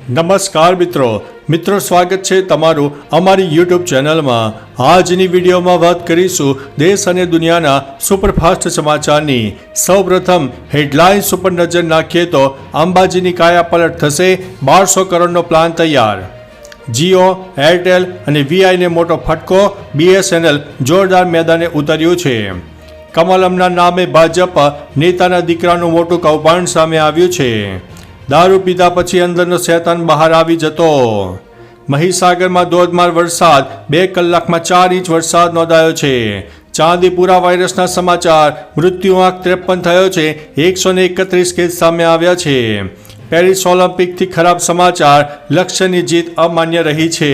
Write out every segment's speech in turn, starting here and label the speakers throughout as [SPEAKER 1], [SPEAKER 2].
[SPEAKER 1] નમસ્કાર મિત્રો સ્વાગત છે તમારું અમારી યુટ્યુબ ચેનલમાં। આજની વિડીયોમાં વાત કરીશું દેશ અને દુનિયાના સુપરફાસ્ટ સમાચારની। સૌપ્રથમ હેડલાઇન્સ ઉપર નજર નાખીએ તો અંબાજીની કાયાપલટ થશે, 1200 કરોડનો પ્લાન તૈયાર। જીઓ, એરટેલ અને વીઆઈને મોટો ફટકો, બીએસએનએલ જોરદાર મેદાને ઉતર્યું છે। કમલમના નામે ભાજપ નેતાના દીકરાનું મોટું કૌભાંડ સામે આવ્યું છે। દારૂ પીધા પછી અંદરનો શેતાન બહાર આવી જતો। મહીસાગરમાં ધોધમાર વરસાદ, 2 કલાકમાં 4 ઇંચ વરસાદ નોંધાયો છે। ચાંદીપુરા વાયરસના સમાચાર, મૃત્યુઆંક 53 થયો છે, 131 કેસ સામે આવ્યા છે। પેરિસ ઓલિમ્પિકથી ખરાબ સમાચાર, લક્ષ્યની જીત અમાન્ય રહી છે।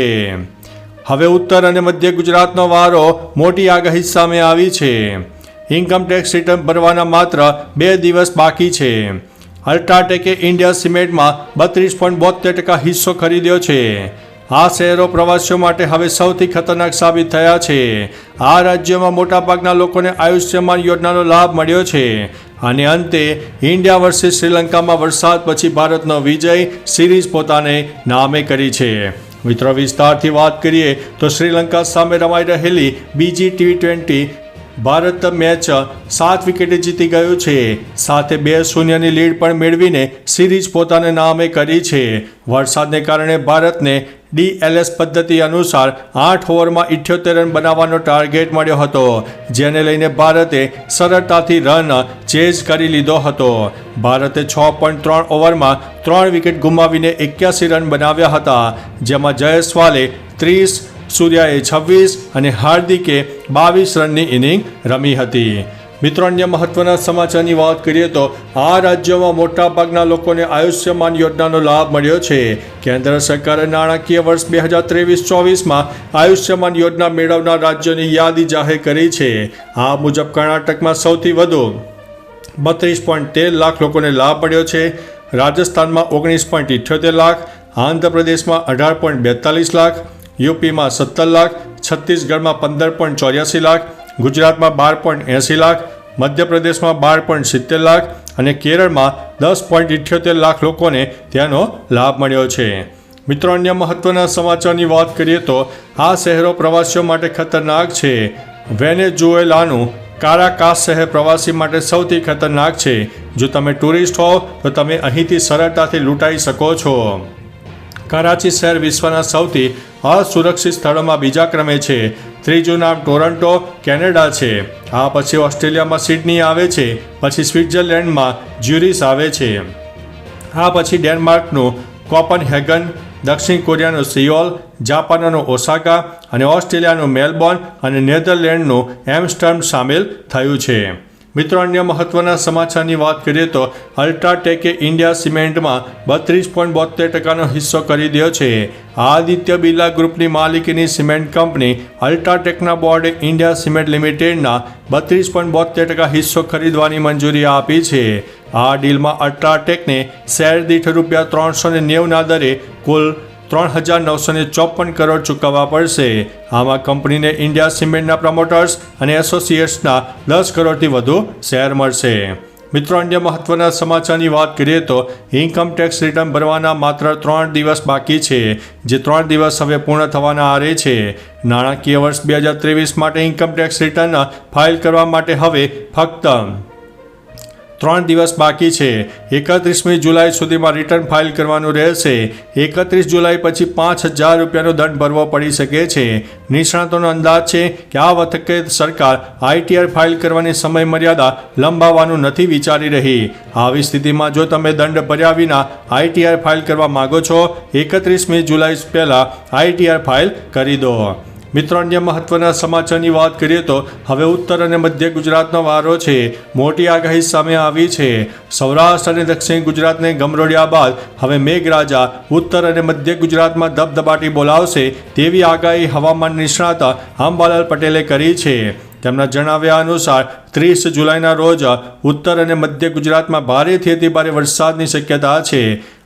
[SPEAKER 1] હવે ઉત્તર અને મધ્ય ગુજરાતનો વારો, મોટી આગાહી સામે આવી છે। ઇન્કમટેક્સ રિટર્ન ભરવાના માત્ર 2 દિવસ બાકી છે। અલ્ટ્રાટેકે ઇન્ડિયા સિમેન્ટમાં 32.72% હિસ્સો ખરીદ્યો છે। આ શહેરો પ્રવાસીઓ માટે હવે સૌથી ખતરનાક સાબિત થયા છે। આ રાજ્યોમાં મોટાભાગના લોકોને આયુષ્યમાન યોજનાનો લાભ મળ્યો છે। અને અંતે ઇન્ડિયા વર્સિસ શ્રીલંકામાં વરસાદ પછી ભારતનો વિજય, સિરીઝ પોતાને નામે કરી છે। મિત્રો, વિસ્તારથી વાત કરીએ તો શ્રીલંકા સામે રમાઈ રહેલી બીજી T20 ભારત મેચ 7 વિકેટે જીતી ગયું છે। સાથે 2-0ની લીડ પણ મેળવીને સિરીઝ પોતાને નામે કરી છે। વરસાદને કારણે ભારતને DLS પદ્ધતિ અનુસાર 8 ઓવરમાં 78 રન બનાવવાનો ટાર્ગેટ મળ્યો હતો, જેને લઈને ભારતે સરળતાથી રન ચેઝ કરી લીધો હતો। ભારતે 6.3 ઓવરમાં 3 વિકેટ ગુમાવીને 81 રન બનાવ્યા હતા, જેમાં જયસ્વાલે 30, સૂર્યાએ 26 અને હાર્દિકે 22 રનની ઇનિંગ રમી હતી। મિત્રો, અન્ય મહત્વના સમાચારની વાત કરીએ તો આ રાજ્યોમાં મોટાભાગના લોકોને આયુષ્યમાન યોજનાનો લાભ મળ્યો છે। કેન્દ્ર સરકારે નાણાકીય વર્ષ 2023-24માં આયુષ્યમાન યોજના મેળવનાર રાજ્યોની યાદી જાહેર કરી છે। આ મુજબ કર્ણાટકમાં સૌથી વધુ 32.13 લાખ લોકોને લાભ મળ્યો છે। રાજસ્થાનમાં 19.78 લાખ, આંધ્રપ્રદેશમાં 18.42 લાખ, યુપીમાં 17 લાખ, છત્તીસગઢમાં 15.84 લાખ, ગુજરાતમાં 12.80 લાખ, મધ્યપ્રદેશમાં 12.70 લાખ અને કેરળમાં 10.78 લાખ લોકોને તેનો લાભ મળ્યો છે। મિત્રો, અન્ય મહત્વના સમાચારની વાત કરીએ તો આ શહેરો પ્રવાસીઓ માટે ખતરનાક છે। વેનેઝુએલાનું કારાકાસ શહેર પ્રવાસી માટે સૌથી ખતરનાક છે। જો તમે ટુરિસ્ટ હો તો તમે અહીંથી સરળતાથી લૂંટાઈ શકો છો। કરાચી શહેર વિશ્વના સૌથી અસુરક્ષિત સ્થળોમાં બીજા ક્રમે છે। ત્રીજું નામ ટોરન્ટો, કેનેડા છે। આ પછી ઓસ્ટ્રેલિયામાં સિડની આવે છે, પછી સ્વિટ્ઝરલેન્ડમાં જ્યુરિચ આવે છે। આ પછી ડેનમાર્કનું કોપનહેગન, દક્ષિણ કોરિયાનું સિયોલ, જાપાનનું ઓસાકા અને ઓસ્ટ્રેલિયાનું મેલબોર્ન અને નેધરલેન્ડનું એમ્સ્ટર્ડમ સામેલ થયું છે। મિત્રો, અન્ય મહત્વના સમાચારની વાત કરીએ તો અલ્ટ્રાટેકે ઇન્ડિયા સિમેન્ટમાં 32.72%નો હિસ્સો ખરીદ્યો છે। આદિત્ય બિરલા ગ્રુપની માલિકીની સિમેન્ટ કંપની અલ્ટ્રાટેકના બોર્ડે ઇન્ડિયા સિમેન્ટ લિમિટેડના 32.72% હિસ્સો ખરીદવાની મંજૂરી આપી છે। આ ડીલમાં અલ્ટ્રાટેકને શેર દીઠ ₹390ના દરે કુલ 3,954 કરોડ ચૂકવવા પડશે। આમાં કંપનીને ઇન્ડિયા સિમેન્ટના પ્રમોટર્સ અને એસોસિએટ્સના 10 કરોડથી વધુ શેર મળશે। મિત્રો, અન્ય મહત્વના સમાચારની વાત કરીએ તો ઇન્કમટેક્સ રિટર્ન ભરવાના માત્ર 3 દિવસ બાકી છે, જે 3 દિવસ હવે પૂર્ણ થવાના આરે છે। નાણાકીય વર્ષ 2023 માટે ઇન્કમટેક્સ રિટર્ન ફાઇલ કરવા માટે હવે ફક્ત 3 દિવસ બાકી છે। 31મી જુલાઈ સુધીમાં રિટર્ન ફાઇલ કરવાનું રહેશે। 31 જુલાઈ પછી ₹5,000નો દંડ ભરવો પડી શકે છે। નિષ્ણાતોનો અંદાજ છે કે આ વખતે સરકાર ITR ફાઇલ કરવાની સમય મર્યાદા લંબાવવાનું નથી વિચારી રહી। આવી સ્થિતિમાં જો તમે દંડ ભર્યા વિના ITR ફાઇલ કરવા માંગો છો, 31મી જુલાઈ પહેલાં ITR ફાઇલ કરી દો। મિત્રો, અન્ય મહત્વના સમાચારની વાત કરીએ તો હવે ઉત્તર અને મધ્ય ગુજરાતનો વારો છે। મોટી આગાહી સામે આવી છે। સૌરાષ્ટ્ર અને દક્ષિણ ગુજરાતને ગમરોડ્યા બાદ હવે મેઘરાજા ઉત્તર અને મધ્ય ગુજરાતમાં ધબધબાટી બોલાવશે તેવી આગાહી હવામાન નિષ્ણાત અંબાલાલ પટેલે કરી છે। તેમના જણાવ્યા અનુસાર 30 જુલાઈના રોજ ઉત્તર અને મધ્ય ગુજરાતમાં ભારેથી અતિભારે વરસાદની શક્યતા છે।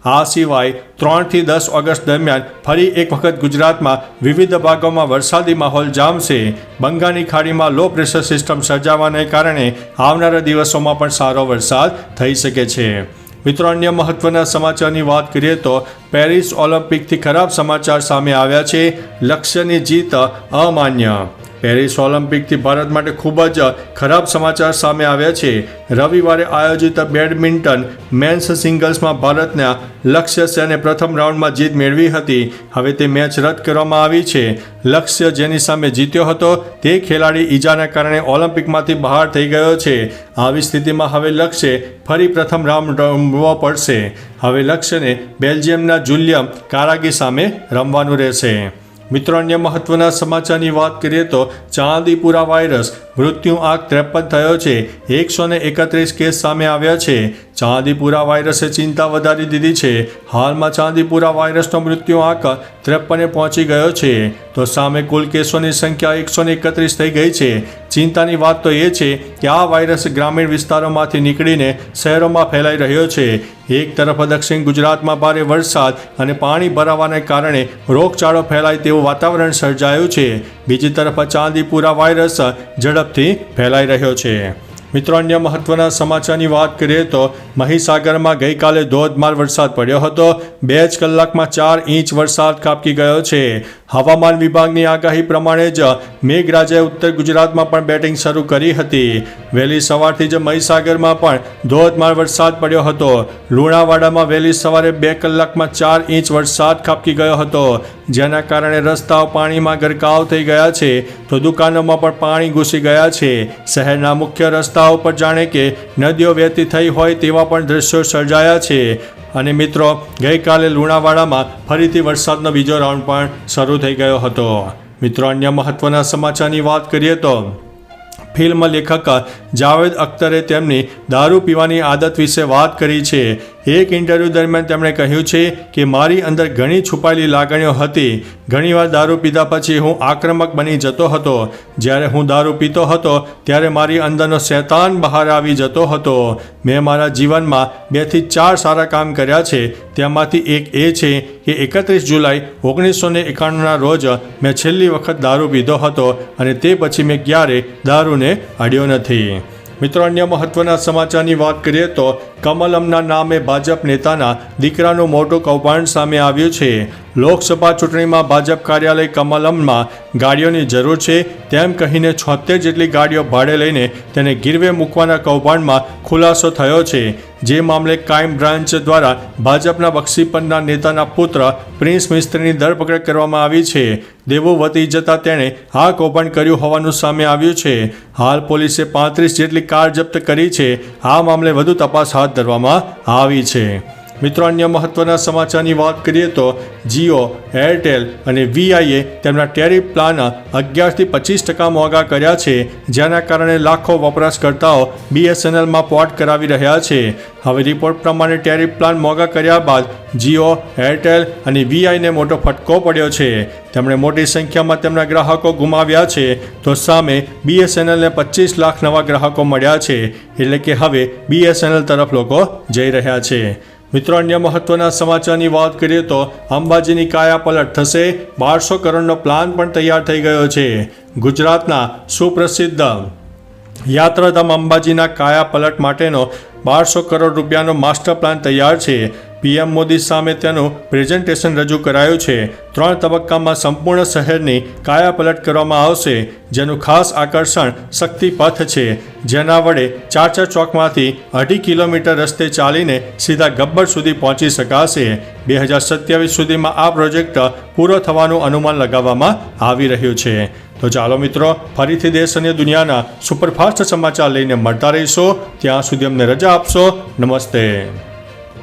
[SPEAKER 1] આ સિવાય 3 થી 10 ઓગસ્ટ દરમિયાન ફરી એક વખત ગુજરાતમાં વિવિધ ભાગોમાં વરસાદી માહોલ જામશે। બંગાળની ખાડીમાં લો પ્રેશર સિસ્ટમ સર્જાવાને કારણે આવનારા દિવસોમાં પણ સારો વરસાદ થઈ શકે છે। મિત્રો અન્ય મહત્વના સમાચારની વાત કરીએ તો પેરિસ ઓલિમ્પિકથી ખરાબ સમાચાર સામે આવ્યા છે. લક્ષ્યની જીત અમાન્ય. પેરિસ ઓલિમ્પિકથી ભારત માટે ખૂબ જ ખરાબ સમાચાર સામે આવ્યા છે. રવિવારે આયોજિત બેડમિન્ટન મેન્સ સિંગલ્સમાં ભારતના લક્ષ્ય સેને પ્રથમ રાઉન્ડમાં જીત મેળવી હતી. હવે તે મેચ રદ કરવામાં આવી છે. લક્ષ્ય જેની સામે જીત્યો હતો તે ખેલાડી ઈજાના કારણે ઓલિમ્પિકમાંથી બહાર થઈ ગયો છે. આવી સ્થિતિમાં હવે લક્ષ્યે ફરી પ્રથમ રાઉન્ડ રમવો પડશે. હવે લક્ષ્યને બેલ્જિયમના જુલિયમ કારાગી સામે રમવાનું રહેશે. મિત્રો અન્ય મહત્વના સમાચારની વાત કરીએ તો ચાંદીપુરા વાયરસ મૃત્યુ આંક 53 થયો છે. 131 કેસ સામે આવ્યા છે. ચાંદીપુરા વાયરસે ચિંતા વધારી દીધી છે. હાલમાં ચાંદીપુરા વાયરસનો મૃત્યુ આંક 53 પહોંચી ગયો છે. તો સામે કુલ કેસોની સંખ્યા 131 થઈ ગઈ છે. ચિંતાની વાત તો એ છે કે આ વાયરસ ગ્રામીણ વિસ્તારોમાંથી નીકળીને શહેરોમાં ફેલાઈ રહ્યો છે. એક તરફ દક્ષિણ ગુજરાતમાં ભારે વરસાદ અને પાણી ભરાવાને કારણે રોગચાળો ફેલાય તેવું વાતાવરણ સર્જાયું છે. બીજી તરફ ચાંદીપુરા વાયરસ ઝડપથી ફેલાઈ રહ્યો છે. મિત્રો અન્ય મહત્વના સમાચારની વાત કરીએ તો મહીસાગરમાં ગઈકાલે ધોધમાર વરસાદ પડ્યો હતો. 2 જ કલાકમાં 4 ઇંચ વરસાદ ખાબકી ગયો છે. હવામાન વિભાગની આગાહી પ્રમાણે જ મેઘરાજાએ ઉત્તર ગુજરાતમાં પણ બેટિંગ શરૂ કરી હતી. વહેલી સવારથી જ મહીસાગરમાં પણ ધોધમાર વરસાદ પડ્યો હતો. લુણાવાડામાં વહેલી સવારે 2 કલાકમાં 4 ઇંચ વરસાદ ખાબકી ગયો હતો, જેના કારણે રસ્તાઓ પાણીમાં ગરકાવ થઈ ગયા છે તો દુકાનોમાં પણ પાણી ઘૂસી ગયા છે. શહેરના મુખ્ય રસ્તાઓ પર જાણે કે નદીઓ વહેતી થઈ હોય તેવા પણ દ્રશ્યો સર્જાયા છે. અને મિત્રો ગઈકાલે લુણાવાડામાં ફરીથી વરસાદનો બીજો રાઉન્ડ પણ શરૂ થઈ ગયો હતો. મિત્રો અન્ય મહત્વના સમાચારની વાત કરીએ તો ફિલ્મ લેખક જાવેદ અખ્તરે તેમની દારૂ પીવાની આદત વિશે વાત કરી છે. એક ઇન્ટરવ્યૂ દરમિયાન તેમણે કહ્યું છે કે મારી અંદર ઘણી છુપાયેલી લાગણીઓ હતી. ઘણીવાર દારૂ પીધા પછી હું આક્રમક બની જતો હતો. જ્યારે હું દારૂ પીતો હતો ત્યારે મારી અંદરનો શૈતાન બહાર આવી જતો હતો. મેં મારા જીવનમાં 2 થી 4 સારા કામ કર્યા છે. તેમાંથી એક એ છે કે 31 જુલાઈ 1991ના રોજ મેં છેલ્લી વખત દારૂ પીધો હતો અને તે પછી મેં ક્યારેય દારૂને અડ્યો નથી. મિત્રો અન્ય મહત્વના સમાચારની વાત કરીએ તો કમલમના નામે ભાજપ નેતાના દીકરાનું મોટું કૌભાંડ સામે આવ્યું છે. લોકસભા ચૂંટણીમાં ભાજપ કાર્યાલય કમલમમાં ગાડીઓની જરૂર છે તેમ કહીને 76 જેટલી ગાડીઓ ભાડે લઈને તેને ગીરવે મૂકવાના કૌભાંડમાં ખુલાસો થયો છે. જે મામલે ક્રાઇમ બ્રાન્ચ દ્વારા ભાજપના બક્ષીપરના નેતાના પુત્ર પ્રિન્સ મિસ્ત્રીની ધરપકડ કરવામાં આવી છે. દેવું વધી જતાં તેણે આ કૌભાંડ કર્યું હોવાનું સામે આવ્યું છે. હાલ પોલીસે 35 જેટલી કાર જપ્ત કરી છે. આ મામલે વધુ તપાસ હાથ ધરવામાં આવી છે. મિત્રો અન્ય મહત્વના સમાચારની વાત કરીએ તો જીઓ, એરટેલ અને વીઆઈએ તેમના ટેરિફ પ્લાન 11 થી 25% મોંઘા કર્યા છે, જેના કારણે લાખો વપરાશકર્તાઓ બીએસએનએલમાં પોર્ટ કરાવી રહ્યા છે. હવે રિપોર્ટ પ્રમાણે ટેરિફ પ્લાન મોંઘા કર્યા બાદ જીઓ, એરટેલ અને વીઆઈને મોટો ફટકો પડ્યો છે. તેમણે મોટી સંખ્યામાં તેમના ગ્રાહકો ગુમાવ્યા છે તો સામે બીએસએનએલને 25 લાખ નવા ગ્રાહકો મળ્યા છે. એટલે કે હવે બીએસએનએલ તરફ લોકો જઈ રહ્યા છે. મિત્રો અન્ય મહત્વના સમાચારની વાત કરીએ તો અંબાજીની કાયાપલટ થશે. 1200 કરોડનો પ્લાન પણ તૈયાર થઈ ગયો છે. ગુજરાતના સુપ્રસિદ્ધ યાત્રાધામ અંબાજીના કાયાપલટ માટેનો 1200 કરોડ રૂપિયાનો માસ્ટર પ્લાન તૈયાર છે. પીએમ મોદી સામે તેનું પ્રેઝન્ટેશન રજૂ કરાયું છે. 3 તબક્કામાં સંપૂર્ણ શહેરની કાયાપલટ કરવામાં આવશે, જેનું ખાસ આકર્ષણ શક્તિપથ છે, જેના વડે 4 ચોકમાંથી 2.5 કિલોમીટર રસ્તે ચાલીને સીધા ગબ્બર સુધી પહોંચી શકાશે. 2027 સુધીમાં આ પ્રોજેક્ટ પૂરો થવાનું અનુમાન લગાવવામાં આવી રહ્યું છે. તો ચાલો મિત્રો, ફરીથી દેશ અને દુનિયાના સુપરફાસ્ટ સમાચાર લઈને મળતા રહીશો. ત્યાં સુધી અમને રજા આપશો. નમસ્તે.